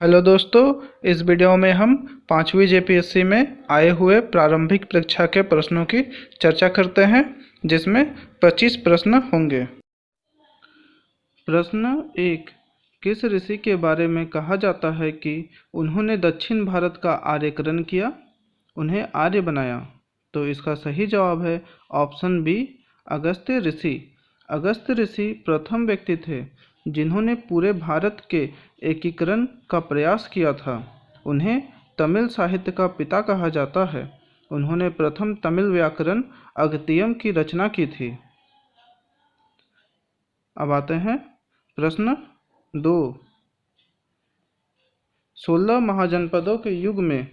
Hello दोस्तों, इस video में हम 5वीं जेपीएससी में आए हुए प्रारंभिक परीक्षा के प्रश्नों की चर्चा करते हैं, जिसमें 25 प्रश्न होंगे। प्रश्न 1। किस ऋषि के बारे में कहा जाता है कि उन्होंने दक्षिण भारत का आर्यकरण किया, उन्हें आर्य बनाया? तो इसका सही जवाब है ऑप्शन बी, अगस्त्य ऋषि। अगस्त्य ऋषि प्रथम व्यक्ति थे जिन्होंने पूरे भारत के एकीकरण का प्रयास किया था। उन्हें तमिल साहित्य का पिता कहा जाता है। उन्होंने प्रथम तमिल व्याकरण अगतियम की रचना की थी। अब आते हैं प्रश्न 2। 16 महाजनपदों के युग में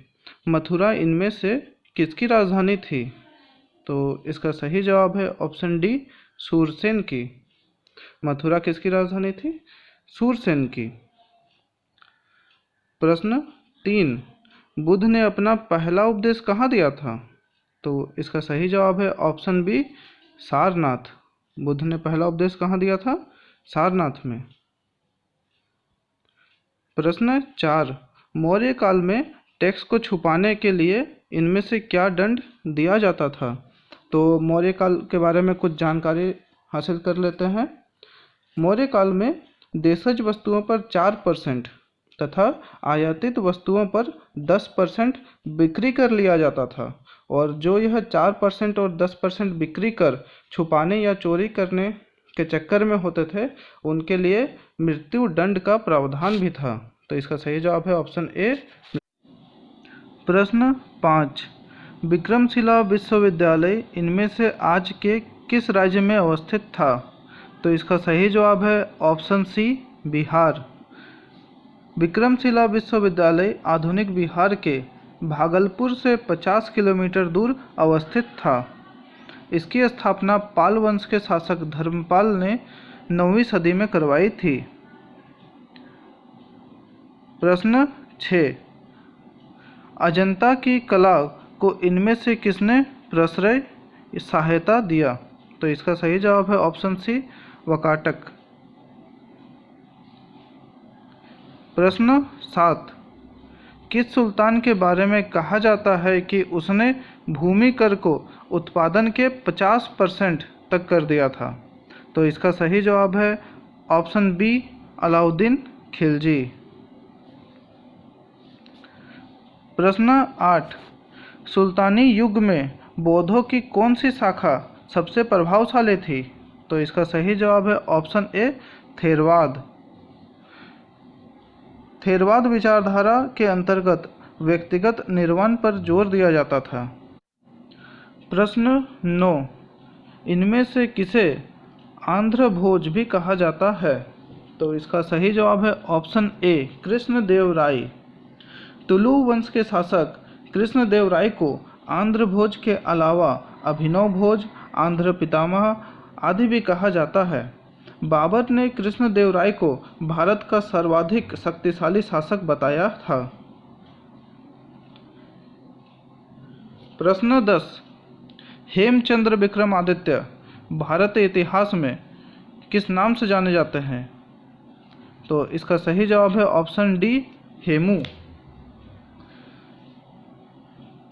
मथुरा इनमें से किसकी राजधानी थी? तो इसका सही जवाब है ऑप्शन डी, सूरसेन की। मथुरा किसकी राजधानी थी? सूरसेन की। प्रश्न 3। बुद्ध ने अपना पहला उपदेश कहाँ दिया था? तो इसका सही जवाब है ऑप्शन बी, सारनाथ। बुद्ध ने पहला उपदेश कहाँ दिया था? सारनाथ में। प्रश्न 4। मौर्य काल में टैक्स को छुपाने के लिए इनमें से क्या दंड दिया जाता था? तो मौर्य काल के बारे में कुछ जानकारी हासिल कर लेते हैं। मौर्य काल में देशज वस्तुओं पर 4% तथा आयातित वस्तुओं पर 10% बिक्री कर लिया जाता था, और जो यह 4% और 10% बिक्री कर छुपाने या चोरी करने के चक्कर में होते थे, उनके लिए मृत्यु दंड का प्रावधान भी था। तो इसका सही जवाब है ऑप्शन ए। प्रश्न 5। विक्रमशिला विश्वविद्यालय इनमें से आज के किस राज्य में अवस्थित था? तो इसका सही जवाब है ऑप्शन सी, बिहार। विक्रमशिला विश्वविद्यालय आधुनिक बिहार के भागलपुर से 50 किलोमीटर दूर अवस्थित था। इसकी स्थापना पाल वंश के शासक धर्मपाल ने 9वीं सदी में करवाई थी। प्रश्न 6। अजंता की कला को इनमें से किसने प्रश्रय सहायता दिया? तो इसका सही जवाब है ऑप्शन सी, वकाटक। प्रश्न 7। किस सुल्तान के बारे में कहा जाता है कि उसने भूमि कर को उत्पादन के 50% तक कर दिया था? तो इसका सही जवाब है ऑप्शन बी, अलाउद्दीन खिलजी। प्रश्न 8। सुल्तानी युग में बौद्धों की कौन सी शाखा सबसे प्रभावशाली थी? तो इसका सही जवाब है ऑप्शन ए, थेरवाद। थेरवाद विचारधारा के अंतर्गत व्यक्तिगत निर्वाण पर जोर दिया जाता था। प्रश्न 9। इनमें से किसे आंध्र भोज भी कहा जाता है? तो इसका सही जवाब है ऑप्शन ए, कृष्णदेव राय। तुलु वंश के शासक कृष्णदेव राय को आंध्र भोज के अलावा अभिनव भोज, आंध्र पितामह आदि भी कहा जाता है। बाबर ने कृष्णदेव राय को भारत का सर्वाधिक शक्तिशाली शासक बताया था। प्रश्न 10। हेमचंद्र विक्रमादित्य भारतीय इतिहास में किस नाम से जाने जाते हैं? तो इसका सही जवाब है ऑप्शन डी, हेमू।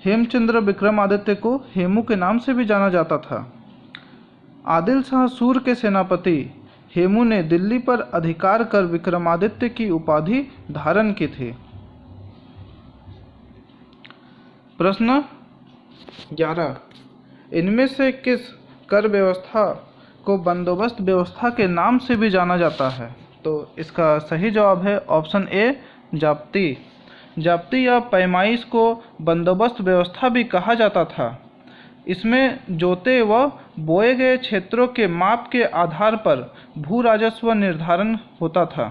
हेमचंद्र विक्रमादित्य को हेमू के नाम से भी जाना जाता था। आदिल शाह सूर के सेनापति हेमू ने दिल्ली पर अधिकार कर विक्रमादित्य की उपाधि धारण की थी। प्रश्न 11। इनमें से किस कर व्यवस्था को बंदोबस्त व्यवस्था के नाम से भी जाना जाता है? तो इसका सही जवाब है ऑप्शन ए, जाप्ती। जाप्ती या पैमाइश को बंदोबस्त व्यवस्था भी कहा जाता था। इसमें जोते व बोए गए क्षेत्रों के माप के आधार पर भू राजस्व निर्धारण होता था।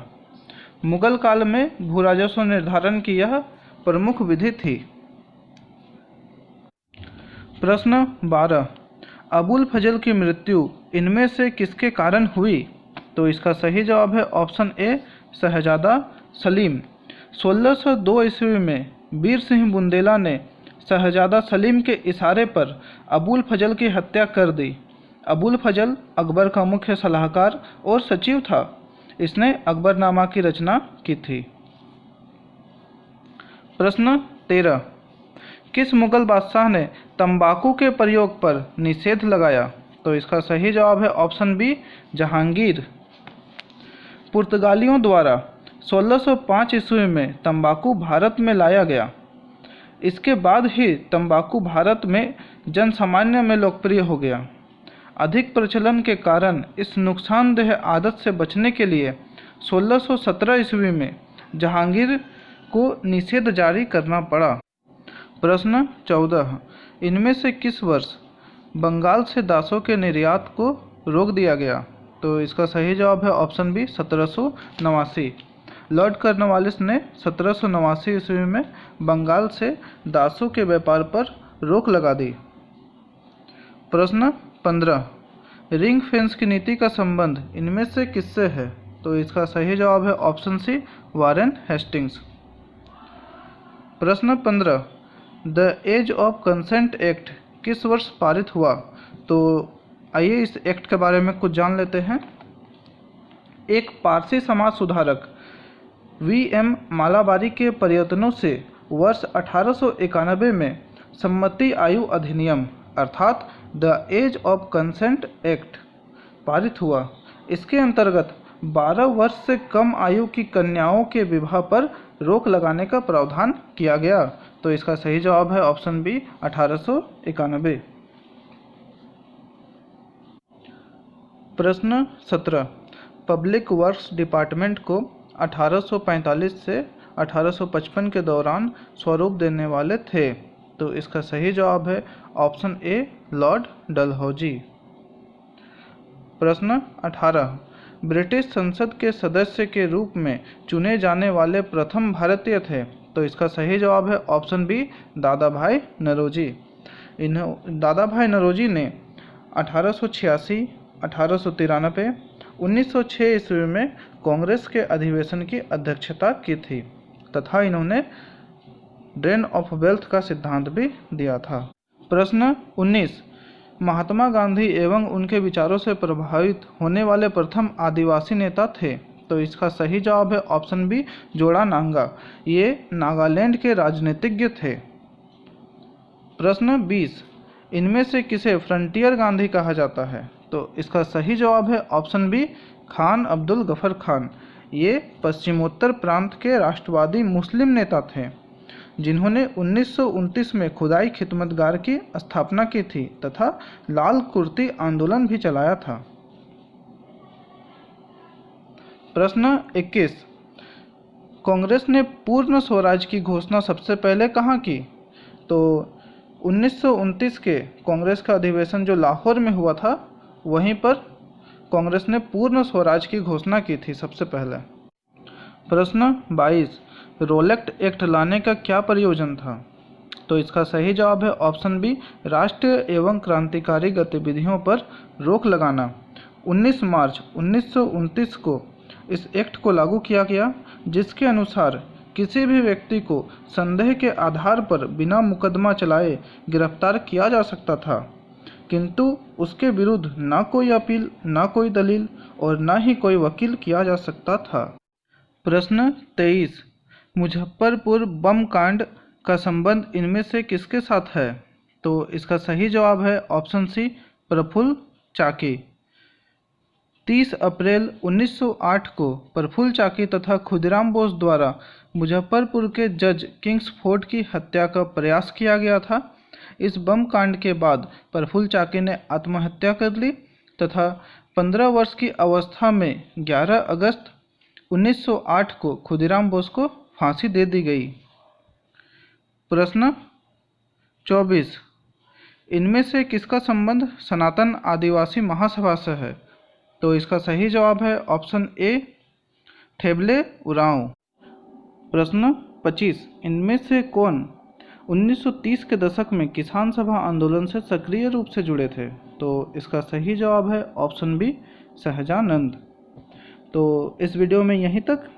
मुगल काल में भू राजस्व निर्धारण की यह प्रमुख विधि थी। प्रश्न 12। अबुल फजल की मृत्यु इनमें से किसके कारण हुई? तो इसका सही जवाब है ऑप्शन ए, शहजादा सलीम। 1602 ईस्वी में वीर सिंह बुंदेला ने शहजादा सलीम के इशारे पर अबुल फजल की हत्या कर दी। अबुल फजल अकबर का मुख्य सलाहकार और सचिव था। इसने अकबरनामा की रचना की थी। प्रश्न 13, किस मुगल बादशाह ने तंबाकू के प्रयोग पर निषेध लगाया? तो इसका सही जवाब है ऑप्शन बी, जहांगीर। पुर्तगालियों द्वारा 1605 ईस्वी में तंबाकू भारत में लाया गया। इसके बाद ही तंबाकू भारत में जनसामान्य में लोकप्रिय हो गया। अधिक प्रचलन के कारण इस नुकसानदेह आदत से बचने के लिए 1617 ईस्वी में जहांगीर को निषेध जारी करना पड़ा। प्रश्न 14, इनमें से किस वर्ष बंगाल से दासों के निर्यात को रोक दिया गया? तो इसका सही जवाब है ऑप्शन बी, 1789। लॉर्ड कॉर्नवालिस ने 1789 ईस्वी में बंगाल से दासों के व्यापार पर रोक लगा दी। प्रश्न 15, रिंग फेंस की नीति का संबंध इनमें से किससे है? तो इसका सही जवाब है ऑप्शन सी, वारेन हेस्टिंग्स। प्रश्न 15, the age of consent act किस वर्ष पारित हुआ? तो आइए इस एक्ट के बारे में कुछ जान लेते हैं। एक पारसी समाज सुधारक वी.एम. मालाबारी के प्रयत्नों से वर्ष 1891 में सम्मति आयु अधिनियम अर्थात the age of consent act पारित हुआ। इसके अंतर्गत 12 वर्ष से कम आयु की कन्याओं के विवाह पर रोक लगाने का प्रावधान किया गया। तो इसका सही जवाब है ऑप्शन बी, 1891। प्रश्न 17, पब्लिक वर्क्स डिपार्टमेंट को 1845 से 1855 के दौरान स्वरूप देने वाले थे? तो इसका सही जवाब है ऑप्शन ए, लॉर्ड डलहौजी। प्रश्न 18, ब्रिटिश संसद के सदस्य के रूप में चुने जाने वाले प्रथम भारतीय थे? तो इसका सही जवाब है ऑप्शन बी, दादा भाई नौरोजी। दादा भाई नौरोजी ने 1886, 1893, 1906 ईस्वी में कांग्रेस के अधिवेशन की अध्यक्षता की थी तथा इन्होंने ड्रेन ऑफ वेल्थ का सिद्धांत भी दिया था। प्रश्न 19, महात्मा गांधी एवं उनके विचारों से प्रभावित होने वाले प्रथम आदिवासी नेता थे? तो इसका सही जवाब है ऑप्शन बी, जोड़ा नांगा। ये नागालैंड के राजनीतिज्ञ थे। प्रश्न 20, इनमें से किसे फ्रंटियर गांधी कहा जाता है? तो इसका सही जवाब है ऑप्शन बी, खान अब्दुल गफर खान। ये पश्चिमोत्तर प्रांत के राष्ट्रवादी मुस्लिम नेता थे जिन्होंने 1929 में खुदाई खिदमतगार की स्थापना की थी तथा लाल कुर्ती आंदोलन भी चलाया था। प्रश्न 21, कांग्रेस ने पूर्ण स्वराज की घोषणा सबसे पहले कहाँ की? तो 1929 के कांग्रेस का अधिवेशन जो लाहौर में हुआ था वहीं पर कांग्रेस ने पूर्ण स्वराज की घोषणा की थी सबसे पहले। प्रश्न 22, रोलेक्ट एक्ट लाने का क्या प्रयोजन था? तो इसका सही जवाब है ऑप्शन बी, राष्ट्रीय एवं क्रांतिकारी गतिविधियों पर रोक लगाना। 19 मार्च 1929 को इस एक्ट को लागू किया गया जिसके अनुसार किसी भी व्यक्ति को संदेह के आधार पर बिना मुकदमा चलाए गिरफ्तार किया जा सकता था, किंतु उसके विरुद्ध न कोई अपील, न कोई दलील और न ही कोई वकील किया जा सकता था। प्रश्न 23, मुजफ्फरपुर बम कांड का संबंध इनमें से किसके साथ है? तो इसका सही जवाब है ऑप्शन सी, प्रफुल्ल चाकी। 30 अप्रैल 1908 को प्रफुल्ल चाकी तथा खुदीराम बोस द्वारा मुजफ्फरपुर के जज किंग्सफोर्ड की हत्या का प्रयास किया गया था। इस बम कांड के बाद प्रफुल्ल चाकी ने आत्महत्या कर ली तथा 15 वर्ष की अवस्था में 11 अगस्त 1908 को खुदीराम बोस को फांसी दे दी गई। प्रश्न 24, इनमें से किसका संबंध सनातन आदिवासी महासभा से है? तो इसका सही जवाब है ऑप्शन ए, ठेबले उरांव। प्रश्न 25, इनमें से कौन 1930 के दशक में किसान सभा आंदोलन से सक्रिय रूप से जुड़े थे? तो इसका सही जवाब है ऑप्शन बी, सहजानंद। तो इस वीडियो में यहीं तक।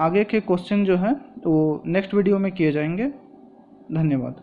आगे के क्वेश्चन जो हैं वो नेक्स्ट वीडियो में किए जाएंगे। धन्यवाद।